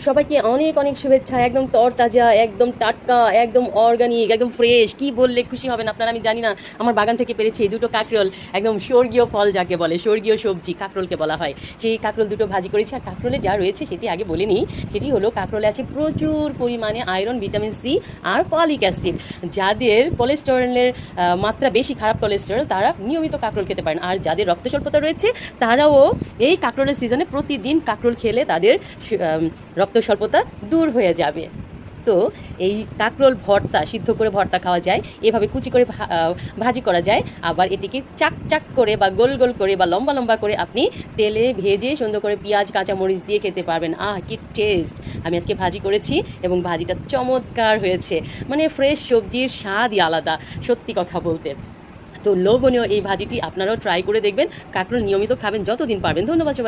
সবাইকে অনেক অনেক শুভেচ্ছা। একদম তরতাজা, একদম টাটকা, একদম অর্গানিক, একদম ফ্রেশ। কি বললে খুশি হবেন আপনারা আমি জানি না। আমার বাগান থেকে পেরেছি দুটো কাঁকরোল, একদম স্বর্গীয় ফল যাকে বলে, স্বর্গীয় সবজি কাঁকরোলকে বলা হয়। সেই কাঁকরোল দুটো ভাজি করেছি। আর কাঁকরোলে যা রয়েছে সেটি আগে বলে নিই। সেটি হলো কাঁকরোলে আছে প্রচুর পরিমাণে আয়রন, ভিটামিন সি আর ফলিক অ্যাসিড। যাদের কোলেস্টেরলের মাত্রা বেশি, খারাপ কোলেস্টেরল, তারা নিয়মিত কাঁকরোল খেতে পারেন। আর যাদের রক্ত স্বল্পতা রয়েছে তারাও এই কাঁকরোলের সিজনে প্রতিদিন কাঁকরোল খেলে তাদের রক্ত স্বল্পতা দূর হয়ে যাবে। তো এই কাঁকরোল ভর্তা, সিদ্ধ করে ভর্তা খাওয়া যায়, এভাবে কুচি করে ভাজি করা যায়, আবার এটিকে চাক চাক করে বা গোল গোল করে বা লম্বা লম্বা করে আপনি তেলে ভেজে সুন্দর করে পেঁয়াজ কাঁচামরিচ দিয়ে খেতে পারবেন। কি টেস্ট! আমি আজকে ভাজি করেছি এবং ভাজিটা চমৎকার হয়েছে। মানে ফ্রেশ সবজির স্বাদই আলাদা, সত্যি কথা বলতে। তো লোভনীয় এই ভাজিটি আপনারাও ট্রাই করে দেখবেন। কাঁকরোল নিয়মিত খাবেন যতদিন পারবেন। ধন্যবাদ সবাই।